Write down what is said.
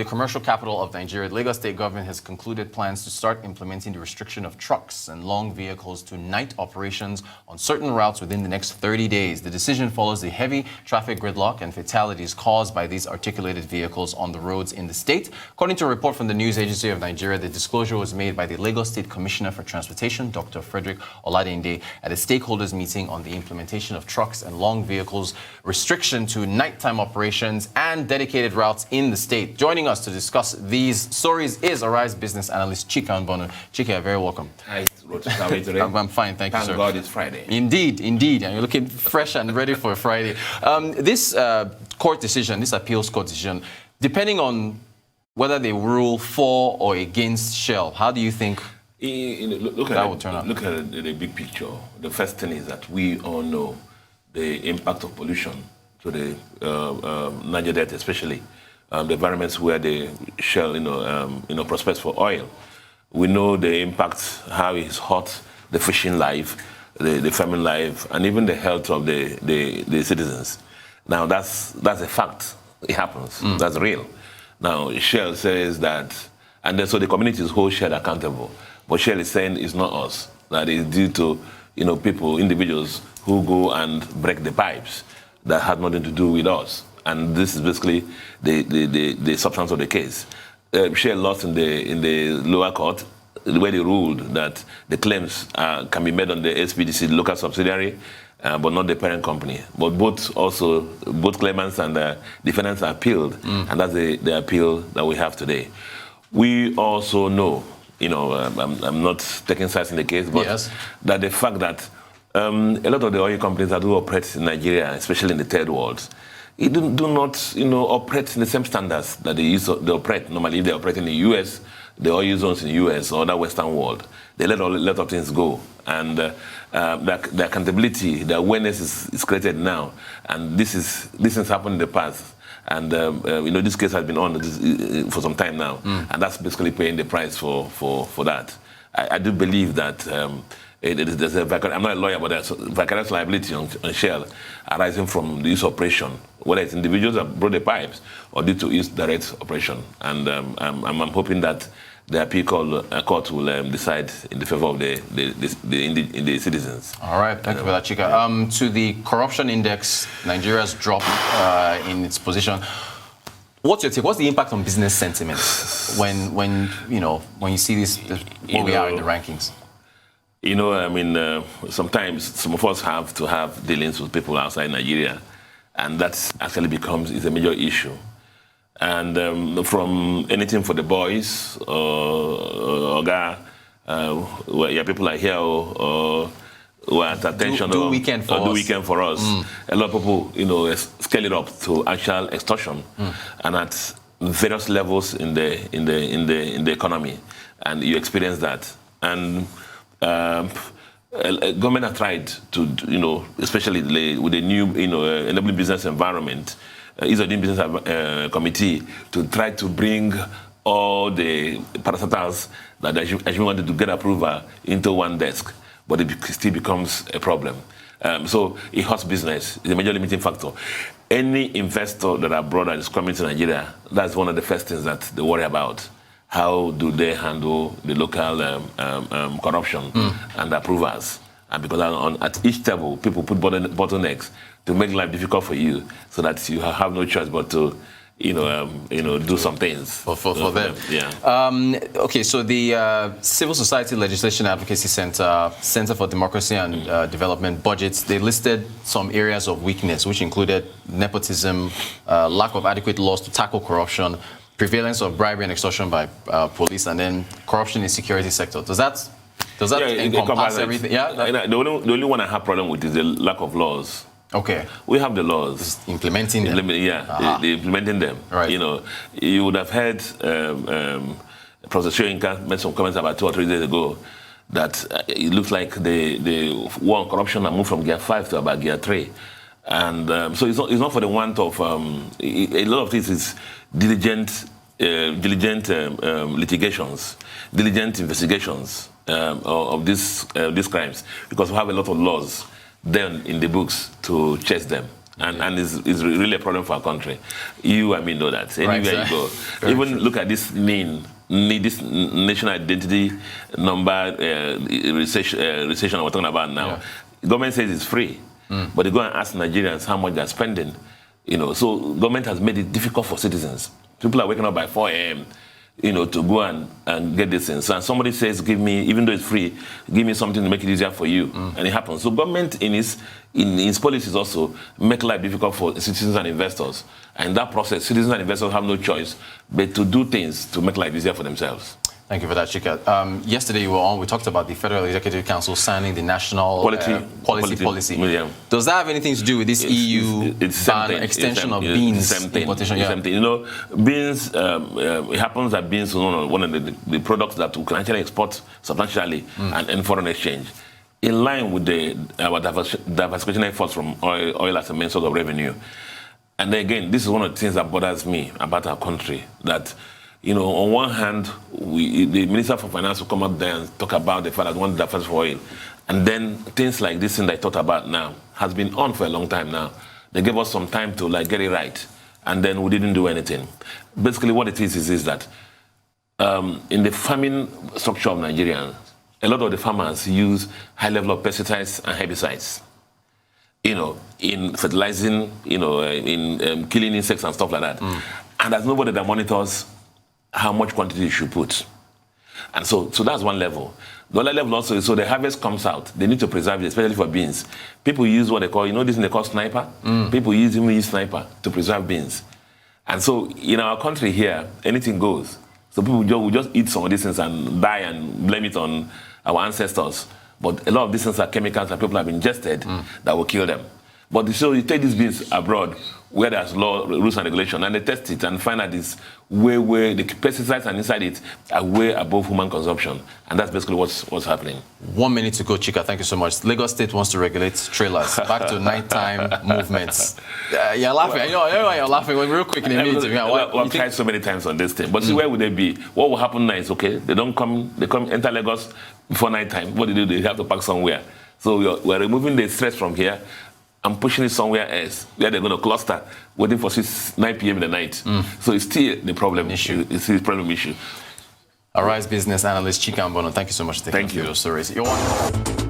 the commercial capital of Nigeria, the Lagos state government has concluded plans to start implementing the restriction of trucks and long vehicles to night operations on certain routes within the next 30 days. The decision follows the heavy traffic gridlock and fatalities caused by these articulated vehicles on the roads in the state. According to a report from the News Agency of Nigeria, the disclosure was made by the Lagos State Commissioner for Transportation, Dr. Frederick Oladinde, at a stakeholders meeting on the implementation of trucks and long vehicles restriction to nighttime operations and dedicated routes in the state. Joining us to discuss these stories is Arise business analyst Chika Nbono. Chika, you're very welcome. Hi, how are you today? I'm fine, thank you, sir. Thank God it's Friday. Indeed, and you're looking fresh and ready for a Friday. This court decision, this appeals court decision, depending on whether they rule for or against Shell, how do you think that will turn out? Look at the big picture. The first thing is that we all know the impact of pollution to the Niger Delta, especially the environments where the Shell, prospects for oil. We know the impact, how it's hurt the fishing life, the farming life, and even the health of the citizens. Now that's a fact. It happens. That's real. Now Shell says that, and then so the communities hold Shell accountable. But Shell is saying it's not us. That is due to people, individuals who go and break the pipes that had nothing to do with us. And this is basically the substance of the case. Shell lost in the lower court, where they ruled that the claims can be made on the SPDC, the local subsidiary, but not the parent company. But both claimants and defendants appealed, and that's the appeal that we have today. We also know, I'm not taking sides in the case, but yes, that the fact that a lot of the oil companies that do operate in Nigeria, especially in the third world, it do not, operate in the same standards that they operate. Normally, if they operate in the U.S., the oil zones in the U.S. or the Western world, they let a lot of things go. And the accountability, the awareness is created now. And this has happened in the past. And, this case has been on for some time now. And that's basically paying the price for that. I do believe that there's I'm not a lawyer, but there's a vicarious liability on Shell arising from this operation, whether it's individuals that brought the pipes or due to its direct operation. And I'm hoping that the appeal court will decide in the favor of the citizens. All right, thank you for that, Chika. To the corruption index, Nigeria's dropped in its position. What's your take? What's the impact on business sentiment when you see this where we are in the rankings? Sometimes some of us have to have dealings with people outside Nigeria, and that actually becomes a major issue. And from anything for the boys, or people are here, or at attention, do weekend for us. A lot of people, scale it up to actual extortion, and at various levels in the economy, and you experience that. And government have tried to, especially with the new, enabling business environment, doing business committee, to try to bring all the parastatals that actually wanted to get approval into one desk, but it still becomes a problem. So it hurts business. It's a major limiting factor. Any investor that abroad that is coming to Nigeria, that's one of the first things that they worry about. How do they handle the local corruption and approvals? And because at each table, people put bottlenecks to make life difficult for you, so that you have no choice but to, do some things for them. Yeah. Okay, so the Civil Society Legislation Advocacy Center for Democracy and Development budgets, they listed some areas of weakness, which included nepotism, lack of adequate laws to tackle corruption, prevalence of bribery and extortion by police, and then corruption in the security sector. Does that encompass everything? Yeah. The only one I have problem with is the lack of laws. Okay. We have the laws. Just implementing them. They're implementing them. Right. You would have heard Professor Shoyinka made some comments about 2 or 3 days ago that it looks like the war on corruption has moved from gear 5 to about gear 3. And so it's not for the want of a lot of this is diligent litigations, diligent investigations of these crimes, because we have a lot of laws then in the books to chase them. and is really a problem for our country. You and me know that. Anywhere you go. Even look at this this national identity number recession we're talking about now. Yeah. The government says it's free, but they go and ask Nigerians how much they're spending. So government has made it difficult for citizens. People are waking up by 4 a.m. To go and get this thing. So and somebody says, give me, even though it's free, give me something to make it easier for you. And it happens. So government in its policies also make life difficult for citizens and investors. And in that process, citizens and investors have no choice but to do things to make life easier for themselves. Thank you for that, Chika. Yesterday you were on, we talked about the Federal Executive Council signing the national quality policy. Yeah. Does that have anything to do with this EU ban extension of beans importation? Same thing. Beans, it happens that beans is one of the products that we can actually export substantially and in foreign exchange. In line with our diversification efforts from oil as a main source of revenue. And again, this is one of the things that bothers me about our country, that on one hand, the Minister for Finance will come up there and talk about the fact that we want to diversify for oil. And then things like this thing that I talked about now has been on for a long time now. They gave us some time to get it right. And then we didn't do anything. Basically what it is that in the farming structure of Nigeria, a lot of the farmers use high level of pesticides and herbicides. In fertilizing, in killing insects and stuff like that. And there's nobody that monitors how much quantity you should put. And so that's one level. The other level also is, so the harvest comes out, they need to preserve it, especially for beans. People use what they call, this thing they call sniper? People even use sniper to preserve beans. And so in our country here, anything goes. So people will just eat some of these things and die and blame it on our ancestors. But a lot of these things are chemicals that people have ingested that will kill them. But so you take these beans abroad, where there's law, rules and regulation, and they test it and find out this where the pesticides and inside it are way above human consumption. And that's basically what's happening. 1 minute to go, Chika. Thank you so much. Lagos State wants to regulate trailers. Back to nighttime movements. You're laughing. You're laughing. Real quick in a minute. I've tried so many times on this thing. But see, where would they be? What will happen now is, okay, they enter Lagos before nighttime. What do? They have to park somewhere. So we're removing the stress from here. I'm pushing it somewhere else where they're going to cluster, waiting for 9 p.m. in the night. So it's still the problem issue. It's still a problem issue. Arise business analyst Chika Mbono, thank you so much for taking us through your stories.